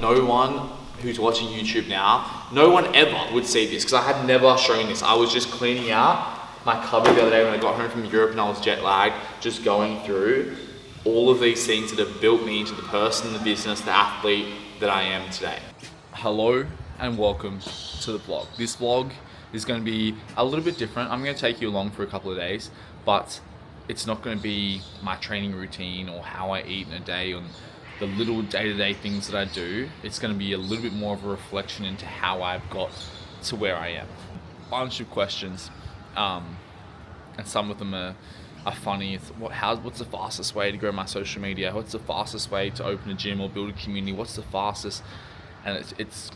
no one who's watching YouTube now, no one ever would see this because I had never shown this. I was just cleaning out my cupboard the other day when I got home from Europe and I was jet lagged, just going through all of these things that have built me into the person, the business, the athlete that I am today. Hello and welcome to the vlog. This vlog is going to be a little bit different. I'm going to take you along for a couple of days, but it's not going to be my training routine or how I eat in a day or the little day-to-day things that I do. It's going to be a little bit more of a reflection into how I've got to where I am. Bunch of questions, and some of them are funny. What's the fastest way to grow my social media? What's the fastest way to open a gym or build a community? What's the fastest? And it's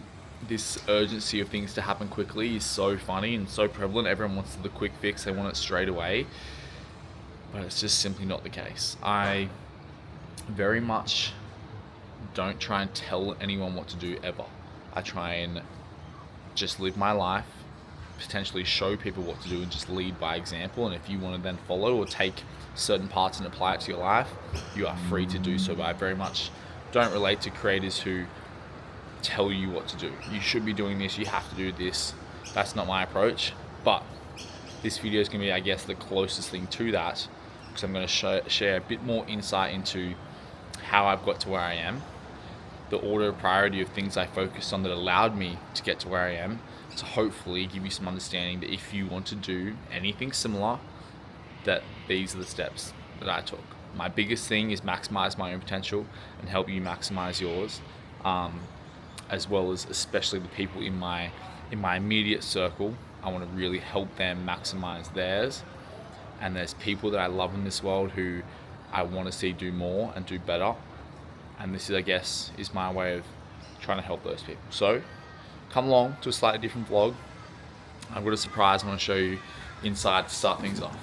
this urgency of things to happen quickly is so funny and so prevalent. Everyone wants the quick fix. They want it straight away, but it's just simply not the case. I very much don't try and tell anyone what to do ever. I try and just live my life, potentially show people what to do and just lead by example. And if you want to then follow or take certain parts and apply it to your life, you are free to do so. But I very much don't relate to creators who tell you what to do. You should be doing this, you have to do this. That's not my approach. But this video is going to be, I guess, the closest thing to that, because I'm going to share a bit more insight into how I've got to where I am, the order of priority of things I focused on that allowed me to get to where I am, to hopefully give you some understanding that if you want to do anything similar, that these are the steps that I took. My biggest thing is maximize my own potential and help you maximize yours, as well as especially the people in my immediate circle. I want to really help them maximize theirs. And there's people that I love in this world who I want to see do more and do better. And this is, I guess, is my way of trying to help those people. So come along to a slightly different vlog. I've got a surprise I want to show you inside to start things off.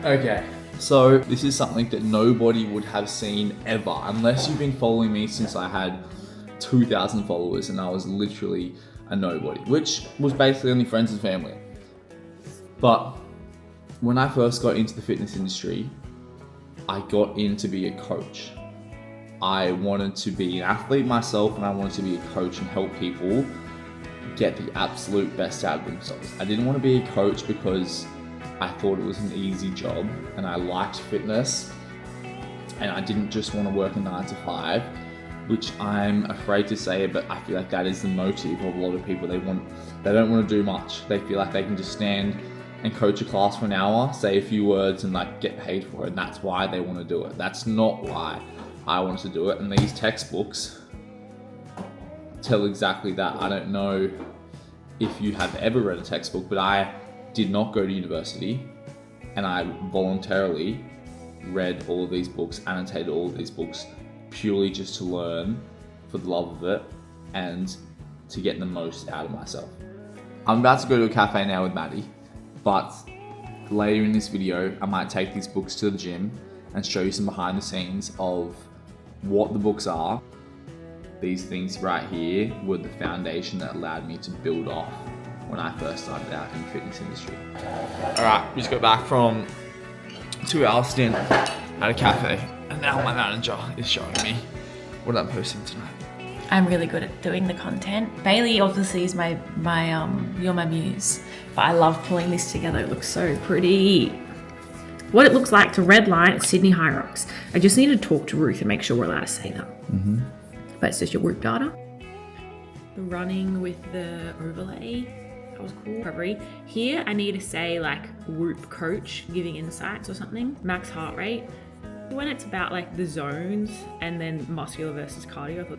Okay, so this is something that nobody would have seen ever, unless you've been following me since I had 2,000 followers and I was literally a nobody, which was basically only friends and family. But when I first got into the fitness industry, I got in to be a coach. I wanted to be an athlete myself, and I wanted to be a coach and help people get the absolute best out of themselves. I didn't want to be a coach because I thought it was an easy job and I liked fitness, and I didn't just want to work a 9 to 5, which I'm afraid to say, but I feel like that is the motive of a lot of people. They don't want to do much. They feel like they can just stand and coach a class for an hour, say a few words and like get paid for it. And that's why they want to do it. That's not why I wanted to do it. And these textbooks tell exactly that. I don't know if you have ever read a textbook, but I did not go to university, and I voluntarily read all of these books, annotated all of these books, purely just to learn for the love of it and to get the most out of myself. I'm about to go to a cafe now with Maddie, but later in this video, I might take these books to the gym and show you some behind the scenes of what the books are. These things right here were the foundation that allowed me to build off when I first started out in the fitness industry. All right, we just got back from 2 hours stint at a cafe, and now my manager is showing me what I'm posting tonight. I'm really good at doing the content. Bailey obviously is my you're my muse, but I love pulling this together. It looks so pretty. What it looks like to redline at Sydney High Rocks. I just need to talk to Ruth and make sure we're allowed to say that. Mm-hmm. But it's just your Whoop data. The running with the overlay, that was cool. Recovery. Here I need to say like Whoop coach giving insights or something. Max heart rate. When it's about like the zones and then muscular versus cardio, I thought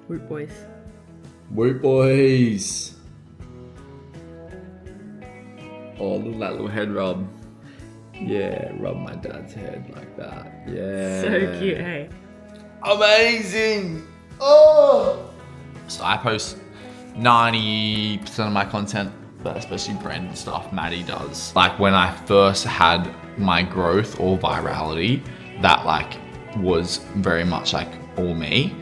Whoop boys. Whoop boys. Oh, look at that little head rub. Yeah, rub my dad's head like that. Yeah. So cute, hey? Amazing. Oh. So I post 90% of my content, but especially branded stuff Maddie does. Like when I first had my growth or virality, that like was very much like all me.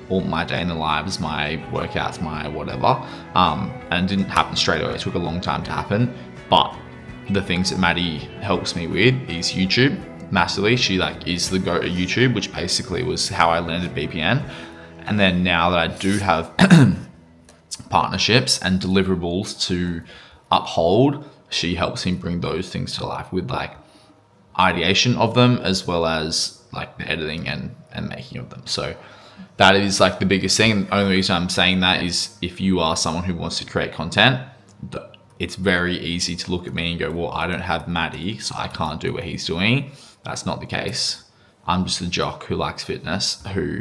All my day in the lives, my workouts, my whatever, and it didn't happen straight away. It took a long time to happen. But the things that Maddie helps me with is YouTube massively. She like is the go to YouTube, which basically was how I landed BPN. And then now that I do have partnerships and deliverables to uphold, she helps me bring those things to life with like ideation of them, as well as like the editing and making of them. So that is like the biggest thing. The only reason I'm saying that is if you are someone who wants to create content, it's very easy to look at me and go, well, I don't have Maddie, so I can't do what he's doing. That's not the case. I'm just a jock who likes fitness, who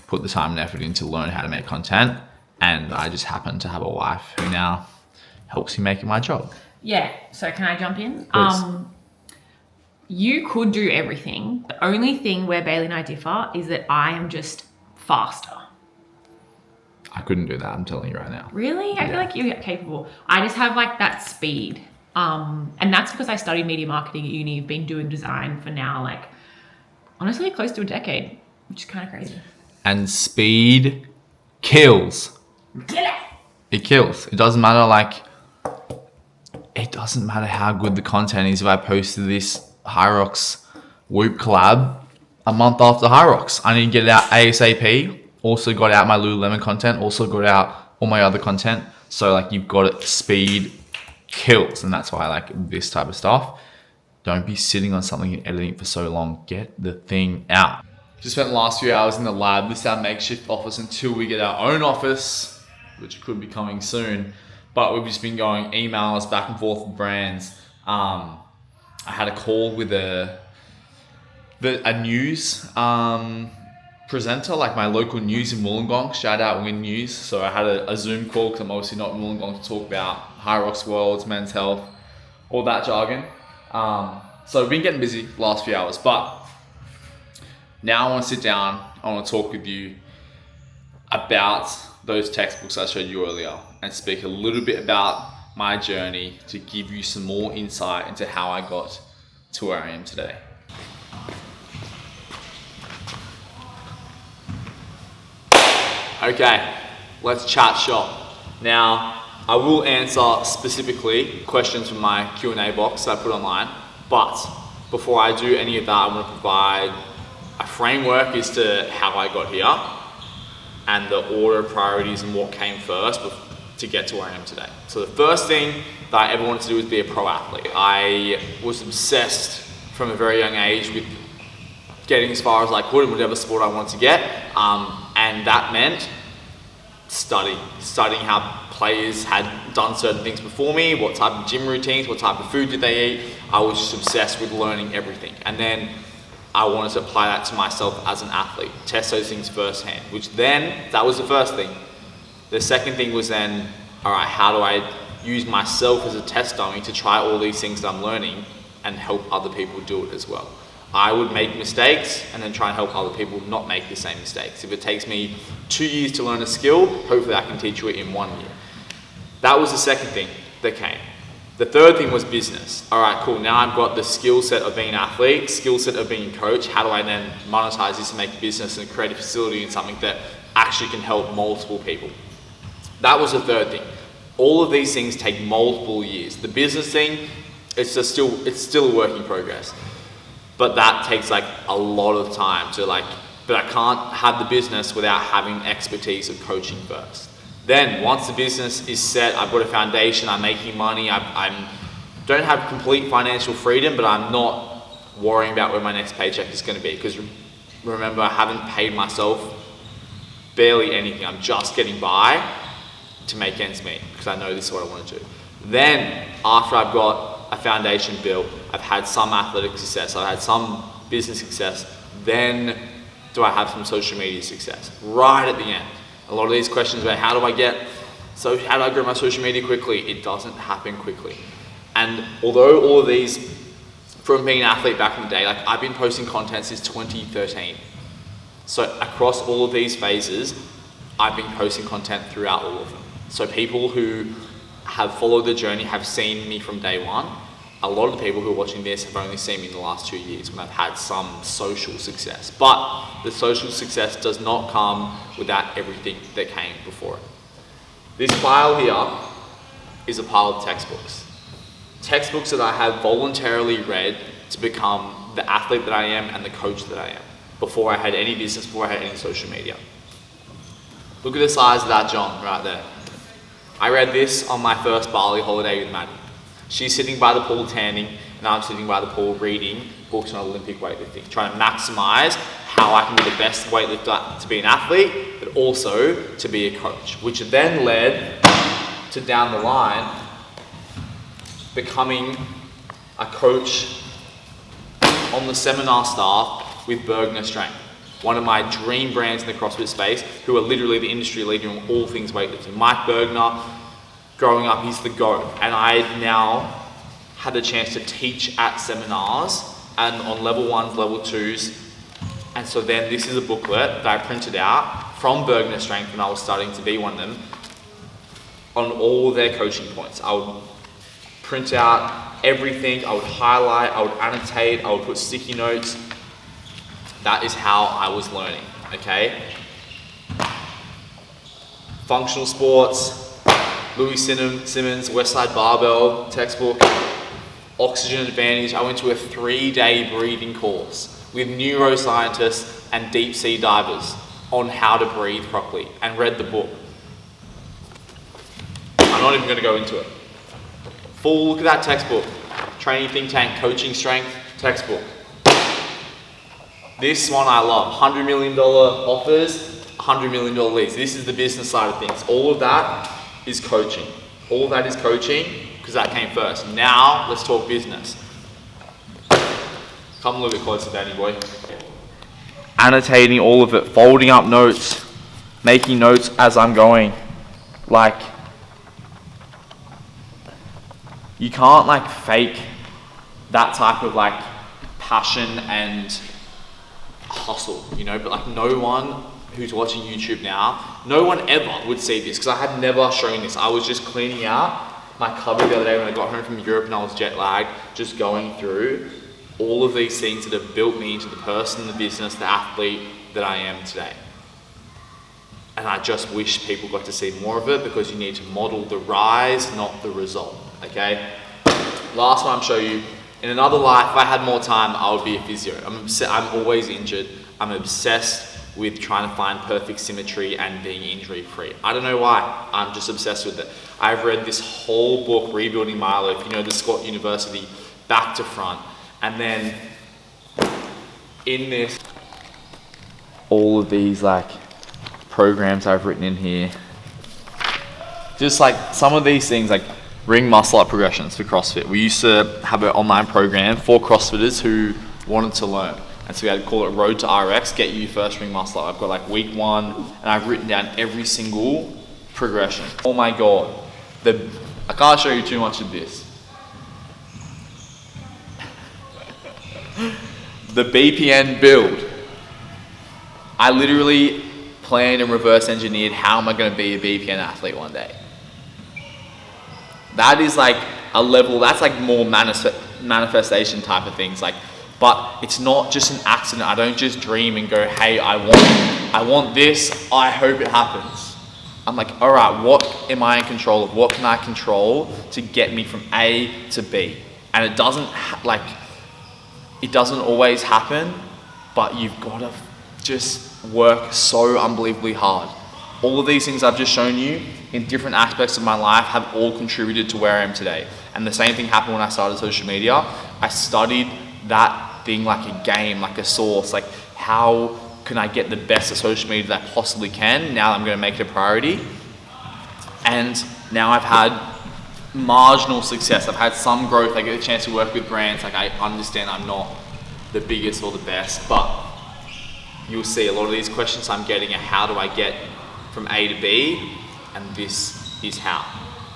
put the time and effort in to learn how to make content. And I just happen to have a wife who now helps me make it my job. Yeah. So can I jump in? Please. You could do everything. The only thing where Bailey and I differ is that I am just faster. I couldn't do that, I'm telling you right now. Really? I feel like you're capable. I just have like that speed. And that's because I studied media marketing at uni. I've been doing design for now, like, honestly, close to a decade, which is kind of crazy. And speed kills. It kills. It doesn't matter, like, it doesn't matter how good the content is. If I posted this Hyrox Whoop collab a month after Hyrox, I need to get it out ASAP. Also got out my Lululemon content, also got out all my other content. So like you've got it, speed kills. And that's why I like this type of stuff. Don't be sitting on something and editing for so long. Get the thing out. Just spent the last few hours in the lab. This is our makeshift office until we get our own office, which could be coming soon. But we've just been going emails back and forth with brands. I had a call with a news presenter, like my local news in Wollongong. Shout out Win News. So I had a Zoom call because I'm obviously not in Wollongong to talk about Hyrox Worlds, men's health, all that jargon. So we've been getting busy the last few hours, but now I want to sit down. I want to talk with you about those textbooks I showed you earlier and speak a little bit about my journey to give you some more insight into how I got to where I am today. Okay, let's chat shop. Now, I will answer specifically questions from my Q&A box that I put online, but before I do any of that, I want to provide a framework as to how I got here and the order of priorities and what came first to get to where I am today. So the first thing that I ever wanted to do was be a pro athlete. I was obsessed from a very young age with getting as far as I could in whatever sport I wanted to get, and that meant studying how players had done certain things before me, what type of gym routines, what type of food did they eat. I was just obsessed with learning everything. And then I wanted to apply that to myself as an athlete, test those things firsthand, which then, that was the first thing. The second thing was then, all right, how do I use myself as a test dummy to try all these things that I'm learning and help other people do it as well. I would make mistakes and then try and help other people not make the same mistakes. If it takes me 2 years to learn a skill, hopefully I can teach you it in 1 year. That was the second thing that came. The third thing was business. All right, cool. Now I've got the skill set of being an athlete, skill set of being a coach. How do I then monetize this and make a business and create a facility and something that actually can help multiple people? That was the third thing. All of these things take multiple years. The business thing, it's still a work in progress. But that takes like a lot of time but I can't have the business without having expertise of coaching first. Then once the business is set, I've got a foundation, I'm making money, I don't have complete financial freedom, but I'm not worrying about where my next paycheck is going to be. Because remember, I haven't paid myself barely anything. I'm just getting by to make ends meet because I know this is what I want to do. Then after I've got a foundation built, I've had some athletic success, I've had some business success, then do I have some social media success? Right at the end. A lot of these questions about how do I grow my social media quickly? It doesn't happen quickly. And although all of these, from being an athlete back in the day, like I've been posting content since 2013. So across all of these phases, I've been posting content throughout all of them. So people who have followed the journey have seen me from day one. A lot of the people who are watching this have only seen me in the last 2 years when I've had some social success. But the social success does not come without everything that came before it. This pile here is a pile of textbooks. textbooks that I have voluntarily read to become the athlete that I am and the coach that I am before I had any business, before I had any social media. Look at the size of that John right there. I read this on my first Bali holiday with Maddie. She's sitting by the pool tanning, and I'm sitting by the pool reading books on Olympic weightlifting, trying to maximize how I can be the best weightlifter to be an athlete, but also to be a coach, which then led to down the line becoming a coach on the seminar staff with Bergner Strength, one of my dream brands in the CrossFit space, who are literally the industry leader in all things weightlifting. Mike Bergner, growing up, he's the GOAT, and I now had the chance to teach at seminars and on level 1s, level 2s, and so then this is a booklet that I printed out from Bergner Strength when I was starting to be one of them on all their coaching points. I would print out everything, I would highlight, I would annotate, I would put sticky notes. That is how I was learning, okay? Functional sports, Louis Simmons, Westside Barbell textbook, Oxygen Advantage. I went to a 3-day breathing course with neuroscientists and deep sea divers on how to breathe properly and read the book. I'm not even gonna go into it. Full look at that textbook. Training Think Tank, Coaching Strength textbook. This one I love. $100 million offers, $100 million leads. This is the business side of things. All of that is coaching. All of that is coaching because that came first. Now let's talk business. Come a little bit closer, Danny boy. Annotating all of it, folding up notes, making notes as I'm going. Like, you can't like fake that type of like passion and hustle, you know, but like no one who's watching YouTube now, no one ever would see this because I had never shown this. I was just cleaning out my cupboard the other day when I got home from Europe and I was jet lagged, just going through all of these things that have built me into the person, the business, the athlete that I am today. And I just wish people got to see more of it because you need to model the rise, not the result, okay? Last one I'll show you. In another life, if I had more time, I would be a physio. I'm always injured. I'm obsessed with trying to find perfect symmetry and being injury free. I don't know why, I'm just obsessed with it. I've read this whole book, Rebuilding Milo, if you know the Scott University, back to front. And then in this, all of these like programs I've written in here, just like some of these things like ring muscle up progressions for CrossFit. We used to have an online program for CrossFitters who wanted to learn. And so we had to call it Road to RX, get you your first ring muscle up. I've got like week 1 and I've written down every single progression. Oh my God, I can't show you too much of this. The BPN build. I literally planned and reverse engineered how am I going to be a BPN athlete one day. That is like a level, that's like more manifestation type of things. Like, but it's not just an accident. I don't just dream and go, hey, I want this, I hope it happens. I'm like, all right, what am I in control of? What can I control to get me from A to B? And it doesn't it doesn't always happen, but you've got to just work so unbelievably hard. All of these things I've just shown you in different aspects of my life have all contributed to where I am today. And the same thing happened when I started social media. I studied that thing like a game, like a source, like how can I get the best at social media that I possibly can? Now I'm going to make it a priority. And now I've had marginal success. I've had some growth. I get a chance to work with brands. Like I understand I'm not the biggest or the best, but you'll see a lot of these questions I'm getting are how do I get from A to B? And this is how.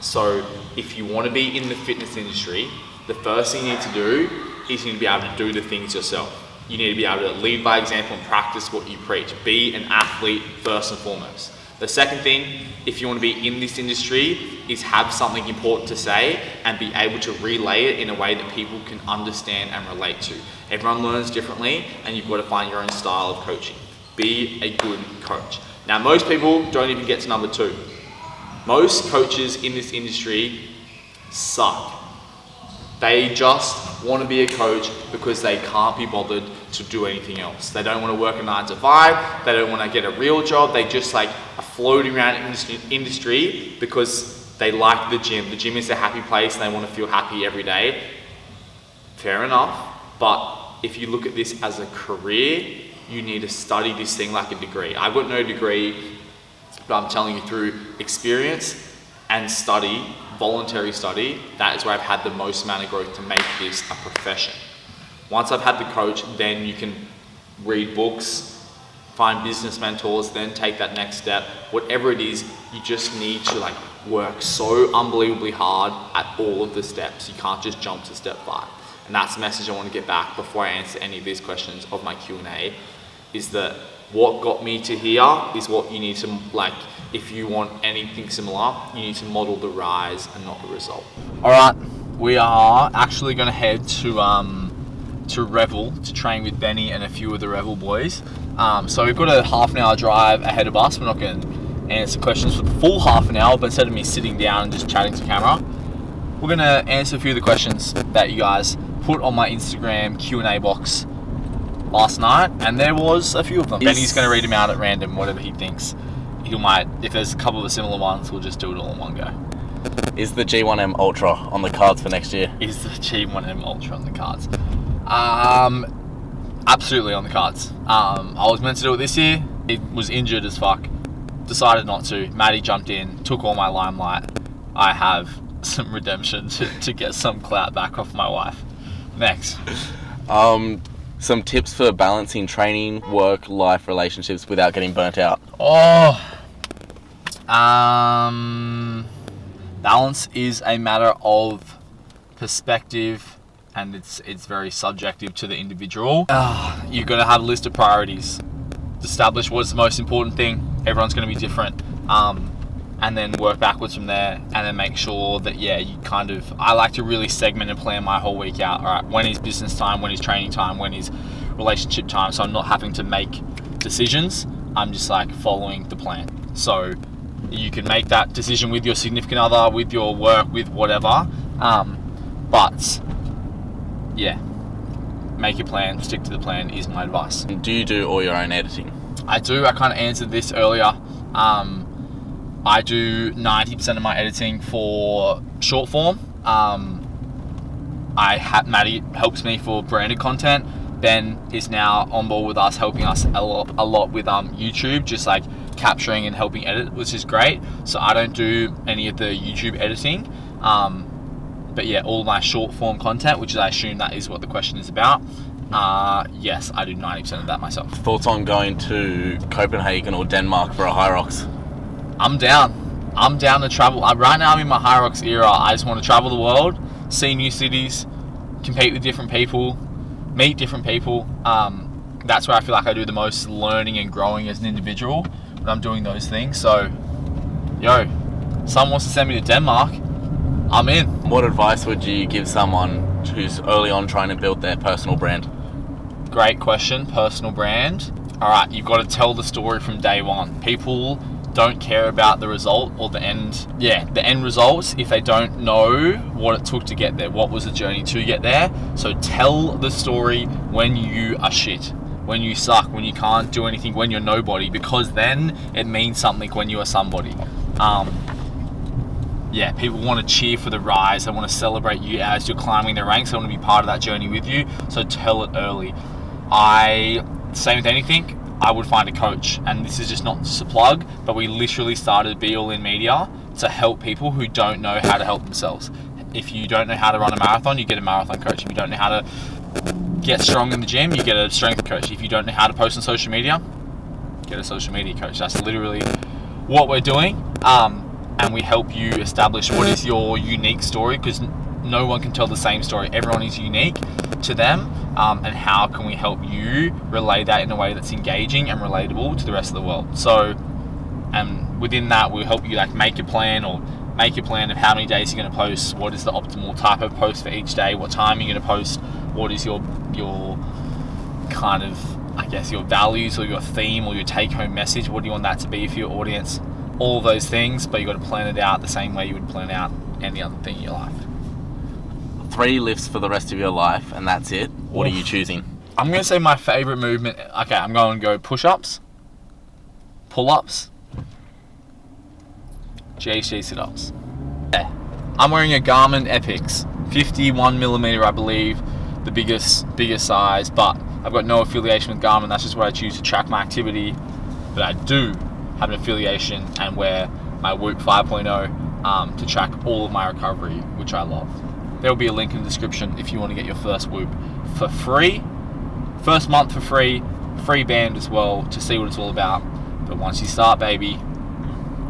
So if you want to be in the fitness industry, the first thing you need to do is you need to be able to do the things yourself. You need to be able to lead by example and practice what you preach. Be an athlete first and foremost. The second thing, if you want to be in this industry, is have something important to say and be able to relay it in a way that people can understand and relate to. Everyone learns differently and you've got to find your own style of coaching. Be a good coach. Now, most people don't even get to number 2. Most coaches in this industry suck. They just want to be a coach because they can't be bothered to do anything else. They don't want to work a 9 to 5. They don't want to get a real job. They just like are floating around industry because they like the gym. The gym is their happy place and they want to feel happy every day. Fair enough. But if you look at this as a career, you need to study this thing like a degree. I've got no degree, but I'm telling you through experience and study, voluntary study, that is where I've had the most amount of growth to make this a profession. Once I've had the coach, then you can read books, find business mentors, then take that next step. Whatever it is, you just need to like work so unbelievably hard at all of the steps. You can't just jump to step 5. And that's the message I want to get back before I answer any of these questions of my Q&A, is that what got me to here is what you need to, like, if you want anything similar, you need to model the rise and not the result. All right, we are actually going to head to Revel to train with Benny and a few of the Revel boys. So we've got a half an hour drive ahead of us. We're not going to answer questions for the full half an hour, but instead of me sitting down and just chatting to camera, we're going to answer a few of the questions that you guys put on my Instagram Q&A box last night, and there was a few of them. Benny's going to read them out at random, whatever he thinks. He might, if there's a couple of similar ones, we'll just do it all in one go. Is the G1M Ultra on the cards for next year? Is the G1M Ultra on the cards? Absolutely on the cards. I was meant to do it this year. It was injured as fuck. Decided not to. Maddie jumped in, took all my limelight. I have some redemption to get some clout back off my wife. Next. Some tips for balancing training, work, life, relationships without getting burnt out. Balance is a matter of perspective, and it's very subjective to the individual. You're gonna have a list of priorities. Establish what's the most important thing. Everyone's gonna be different. And then work backwards from there, and then make sure that, you kind of, I like to really segment and plan my whole week out. All right, when is business time, when is training time, when is relationship time, so I'm not having to make decisions. I'm just like following the plan. So you can make that decision with your significant other, with your work, with whatever. But yeah, make your plan, stick to the plan is my advice. Do you do all your own editing? I do. I kind of answered this earlier. I do 90% of my editing for short form. Maddie helps me for branded content. Ben is now on board with us, helping us a lot with YouTube, just like capturing and helping edit, which is great. So I don't do any of the YouTube editing. But yeah, all my short form content, which I assume that is what the question is about. Yes, I do 90% of that myself. Thoughts on going to Copenhagen or Denmark for a Hyrox? I'm down to travel. Right now I'm in my Hyrox era. I just want to travel the world, see new cities, compete with different people, meet different people. That's where I feel like I do the most learning and growing as an individual when I'm doing those things. So, someone wants to send me to Denmark, I'm in. What advice would you give someone who's early on trying to build their personal brand? Great question. Personal brand. All right, you've got to tell the story from day one. People don't care about the result or the end results if they don't know what it took to get there, what was the journey to get there. So tell the story when you are shit, when you suck, when you can't do anything, when you're nobody, because then it means something when you are somebody. People want to cheer for the rise. They want to celebrate you as you're climbing the ranks. They want to be part of that journey with you. So tell it early. Same with anything, I would find a coach, and this is just not just a plug, but we literally started Be All In Media to help people who don't know how to help themselves. If you don't know how to run a marathon, you get a marathon coach. If you don't know how to get strong in the gym, you get a strength coach. If you don't know how to post on social media, get a social media coach. That's literally what we're doing. And we help you establish what is your unique story, because no one can tell the same story. Everyone is unique to them. And how can we help you relay that in a way that's engaging and relatable to the rest of the world? So, and within that, we'll help you make a plan of how many days you're going to post, what is the optimal type of post for each day, what time you're going to post, what is your kind of, your values or your theme or your take-home message, what do you want that to be for your audience, all of those things, but you've got to plan it out the same way you would plan out any other thing in your life. 3 lifts for the rest of your life and that's it, what are you choosing? I'm going to say my favorite movement. Okay, I'm going to go push-ups, pull-ups, GHD sit-ups. Yeah. I'm wearing a Garmin Epix, 51mm, I believe, the biggest size, but I've got no affiliation with Garmin. That's just what I choose to track my activity. But I do have an affiliation and wear my Whoop 5.0 to track all of my recovery, which I love. There will be a link in the description if you want to get your first Whoop for free. First month for free, free band as well to see what it's all about. But once you start, baby,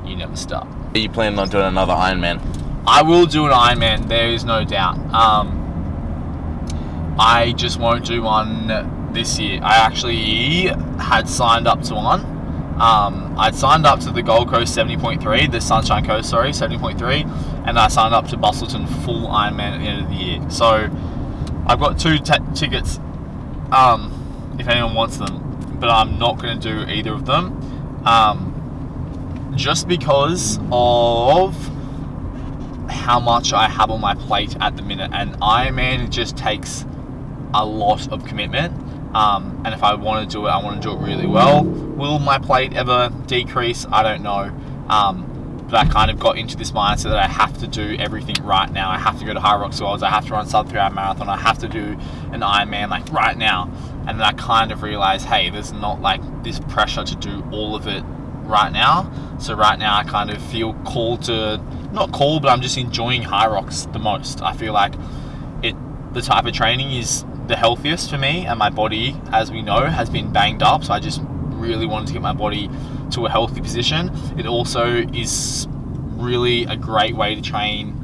you never stop. Are you planning on doing another Ironman? I will do an Ironman, there is no doubt. I just won't do one this year. I actually had signed up to one. I'd signed up to the Gold Coast 70.3, the Sunshine Coast, 70.3, and I signed up to Bustleton full Ironman at the end of the year. So I've got 2 tickets if anyone wants them, but I'm not going to do either of them just because of how much I have on my plate at the minute, and Ironman just takes a lot of commitment, and if I want to do it, I want to do it really well. Will my plate ever decrease? I don't know, but I kind of got into this mindset that I have to do everything right now. I have to go to Hyrox Worlds, I have to run sub 3-hour marathon, I have to do an Ironman like right now. And then I kind of realized, hey, there's not like this pressure to do all of it right now. So right now I kind of feel called to, not called, but I'm just enjoying Hyrox the most. I feel like the type of training is the healthiest for me, and my body, as we know, has been banged up, so I just really wanted to get my body to a healthy position. It also is really a great way to train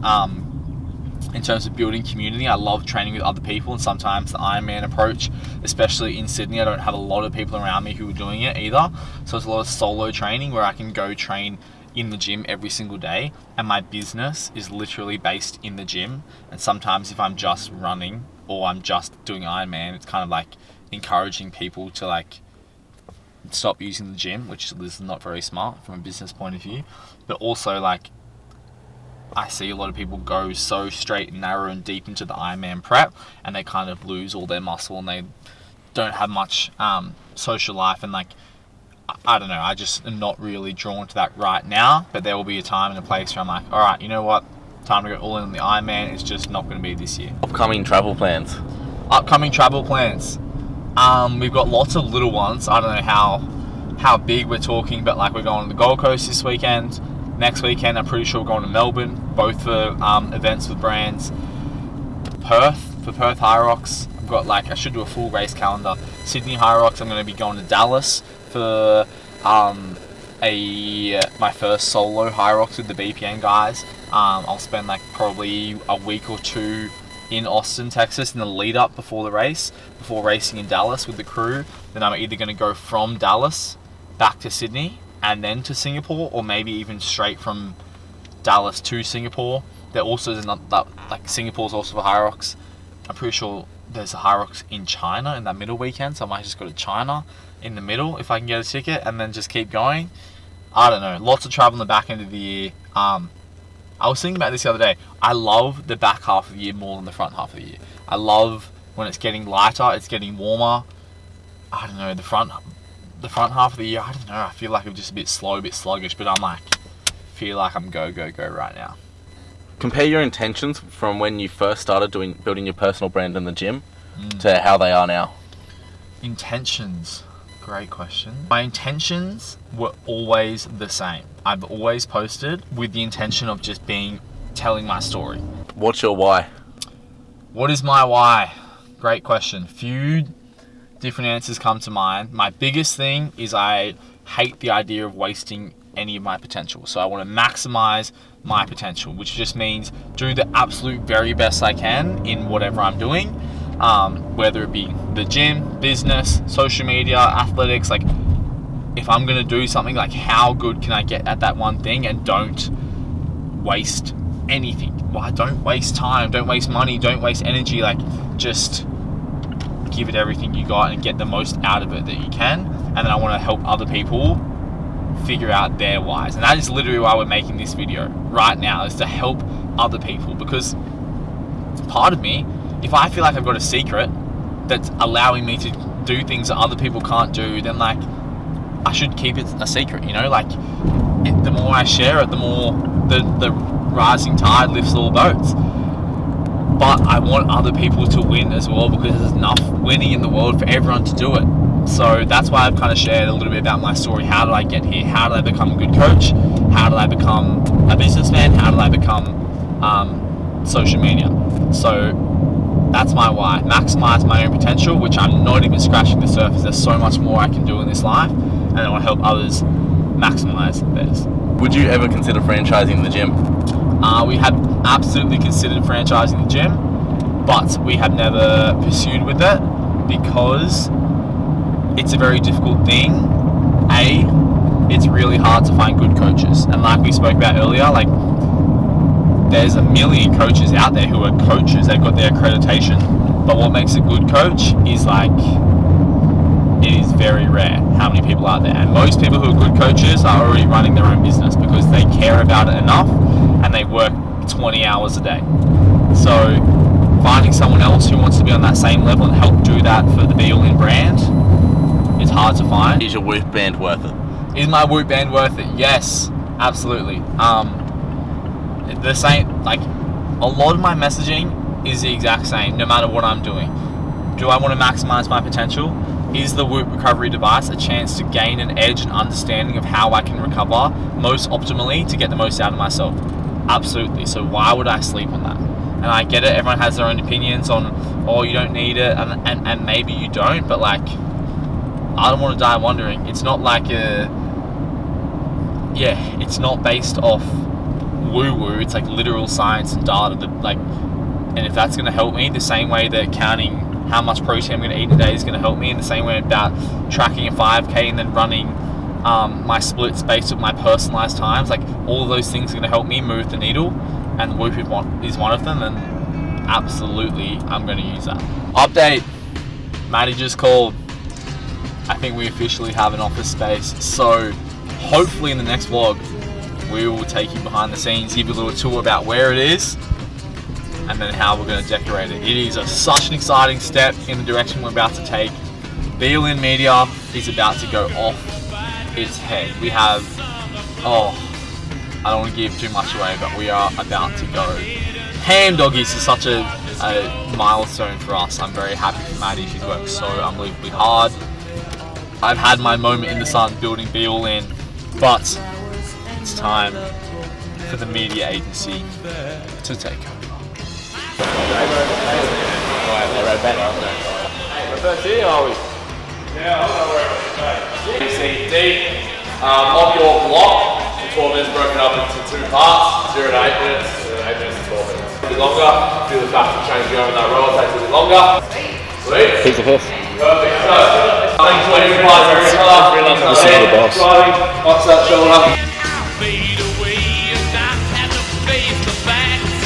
in terms of building community. I love training with other people, and sometimes the Ironman approach, especially in Sydney, I don't have a lot of people around me who are doing it either, so it's a lot of solo training where I can go train in the gym every single day, and my business is literally based in the gym. And sometimes if I'm just running or I'm just doing Ironman, it's kind of like encouraging people to like stop using the gym, which is not very smart from a business point of view. But also, like, I see a lot of people go so straight and narrow and deep into the Ironman prep, and they kind of lose all their muscle, and they don't have much social life, and like, I don't know, I just am not really drawn to that right now. But there will be a time and a place where I'm like, all right, you know what, time to go all in on the Ironman. It's just not going to be this year. Upcoming travel plans? We've got lots of little ones. I don't know how big we're talking, but like, we're going to the Gold Coast this weekend. Next weekend, I'm pretty sure we're going to Melbourne, both for events with brands. For Perth Hyrox, I've got like, I should do a full race calendar. Sydney Hyrox, I'm going to be going to Dallas for my first solo Hyrox with the BPN guys. I'll spend like probably a week or 2 in Austin, Texas in the lead up before the race, before racing in Dallas with the crew. Then I'm either going to go from Dallas back to Sydney and then to Singapore, or maybe even straight from Dallas to Singapore. There also is another, like, Singapore's also a Hyrox. I'm pretty sure there's a Hyrox in China in that middle weekend, so I might just go to China in the middle if I can get a ticket, and then just keep going. I don't know, lots of travel in the back end of the year. I was thinking about this the other day. I love the back half of the year more than the front half of the year. I love when it's getting lighter, it's getting warmer. I don't know, the front half of the year, I don't know, I feel like I'm just a bit slow, a bit sluggish, but I'm like, feel like I'm go right now. Compare your intentions from when you first started building your personal brand in the gym to how they are now. Intentions, great question. My intentions were always the same. I've always posted with the intention of just telling my story. What's your why? What is my why? Great question. Few different answers come to mind. My biggest thing is I hate the idea of wasting any of my potential. So I want to maximize my potential, which just means do the absolute very best I can in whatever I'm doing, whether it be the gym, business, social media, athletics. Like, if I'm going to do something, like, how good can I get at that one thing, and don't waste anything. Why? Don't waste time, don't waste money, don't waste energy. Like, just give it everything you got and get the most out of it that you can. And then I want to help other people figure out their whys, and that is literally why we're making this video right now, is to help other people. Because part of me, if I feel like I've got a secret that's allowing me to do things that other people can't do, then like I should keep it a secret, you know? Like the more I share it, the more the rising tide lifts all boats. But I want other people to win as well, because there's enough winning in the world for everyone to do it. So that's why I've kind of shared a little bit about my story. How did I get here? How did I become a good coach? How did I become a businessman? How did I become social media? So that's my why. Maximize my own potential, which I'm not even scratching the surface. There's so much more I can do in this life, and I want to help others maximize theirs. Would you ever consider franchising the gym? We have absolutely considered franchising the gym, but we have never pursued with it because it's a very difficult thing. It's really hard to find good coaches, and like we spoke about earlier, like there's a million coaches out there who are coaches. They've got their accreditation, but what makes a good coach is like, it is very rare how many people are there. And most people who are good coaches are already running their own business because they care about it enough and they work 20 hours a day. So finding someone else who wants to be on that same level and help do that for the Be All In brand is hard to find. Is your Whoop band worth it? Is my Whoop band worth it? Yes, absolutely. The same, like a lot of my messaging is the exact same no matter what I'm doing. Do I want to maximize my potential? Is the Whoop recovery device a chance to gain an edge and understanding of how I can recover most optimally to get the most out of myself? Absolutely. So why would I sleep on that? And I get it, everyone has their own opinions on, oh, you don't need it, and maybe you don't, but like, I don't want to die wondering. It's not like it's not based off woo-woo, it's like literal science and data that like, and if that's going to help me the same way that counting how much protein I'm going to eat in a day is going to help me, in the same way about tracking a 5k and then running my splits based on my personalized times, like all of those things are going to help me move the needle, and Whoop is one of them, and absolutely I'm going to use that. Update, Maddie just called. I think we officially have an office space, so hopefully in the next vlog we will take you behind the scenes, give you a little tour about where it is and then how we're going to decorate it. It is such an exciting step in the direction we're about to take. Be All In Media is about to go off its head. We have, I don't want to give too much away, but we are about to go ham doggies. Is such a milestone for us. I'm very happy for Maddie. She's worked so unbelievably hard. I've had my moment in the sun building Be All In, but it's time for the media agency to take over. Of your block, the 12 minutes broken up into 2 parts, 0 to 8 minutes, 8 minutes to 12 minutes. A bit longer, feel the fact of change going that roll, takes a bit longer. Sweet. Piece of piss. Perfect. So, thanks for your advice, Listen to the boss. Driving, watch that shoulder. Fade away and not have to face the facts.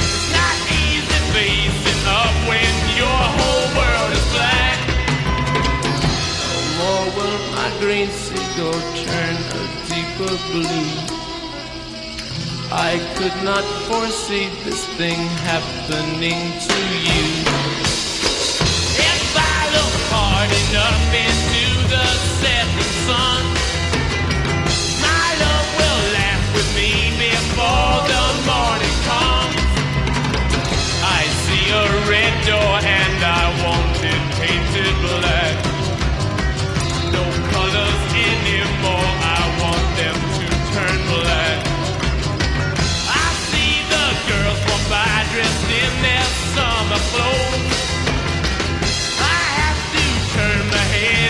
It's not easy facing up when your whole world is black. No more will my green seagull turn a deeper blue. I could not foresee this thing happening to you. If I look hard enough into the setting sun, my love will laugh with me before the morning comes. I see a red door and I want it painted black. No colors anymore, I want them to turn black. I see the girls walk by dressed in their summer clothes. I have to turn my head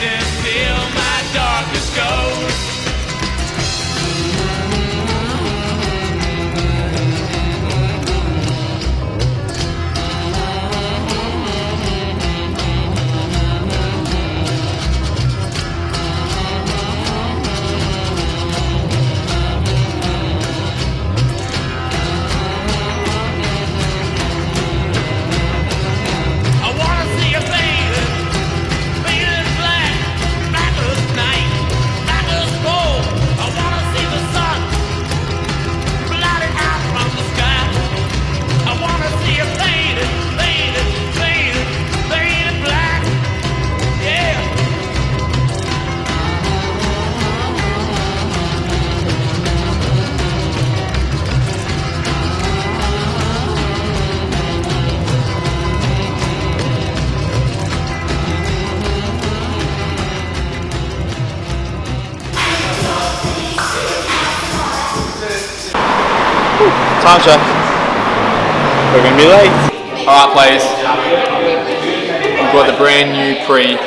time, Chef. We're gonna be late. Alright, players. We've got the brand new pre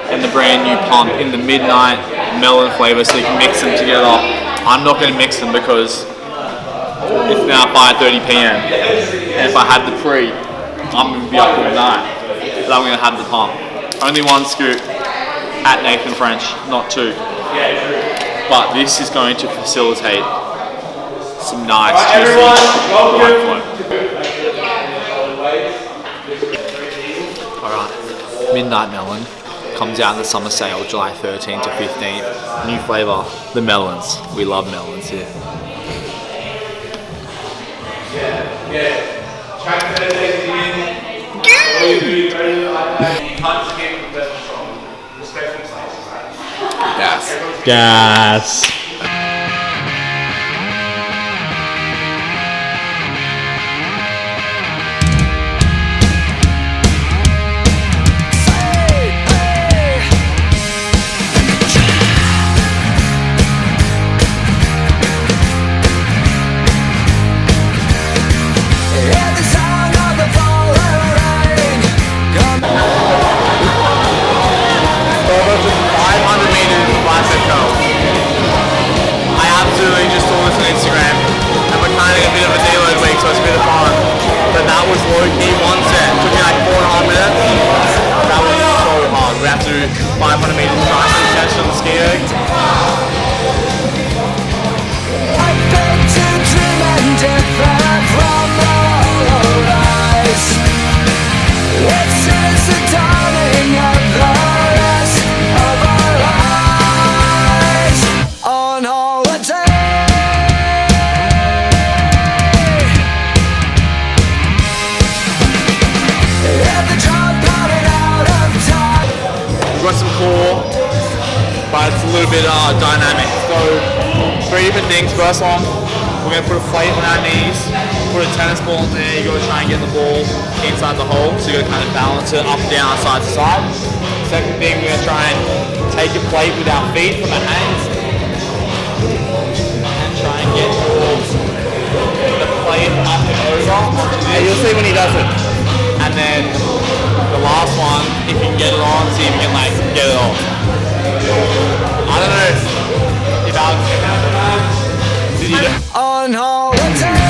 and the brand new pump in the midnight melon flavour, so you can mix them together. I'm not gonna mix them because it's now 5:30 PM. And if I had the pre, I'm gonna be up all night. But I'm gonna have the pump. Only one scoop at Nathan French, not two. But this is going to facilitate some nice juicy light flow. Alright, Midnight Melon comes out in the summer sale, July 13th to 15th. New flavour, the melons. We love melons here. Gas. But it's a little bit dynamic. So, 3 different things. First one, we're going to put a plate on our knees, put a tennis ball in there. You got to try and get the ball inside the hole, so you got to kind of balance it up, down, side to side. Second thing, we're going to try and take a plate with our feet from our hands and try and get the plate up and over. And you'll see when he does it. And then the last one, if you can get it on, see if you can like get it off. I don't know if Alex can handle that. Did you on holiday?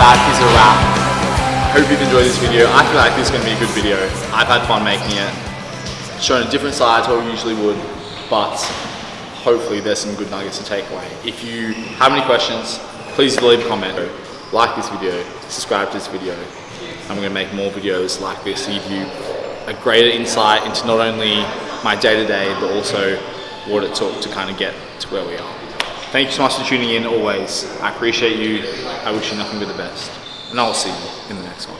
That is a wrap. I hope you've enjoyed this video. I feel like this is going to be a good video. I've had fun making it. Shown a different side to what we usually would, but hopefully there's some good nuggets to take away. If you have any questions, please leave a comment. Like this video, subscribe to this video. I'm going to make more videos like this to give you a greater insight into not only my day-to-day, but also what it took to kind of get to where we are. Thank you so much for tuning in always. I appreciate you. I wish you nothing but the best. And I will see you in the next one.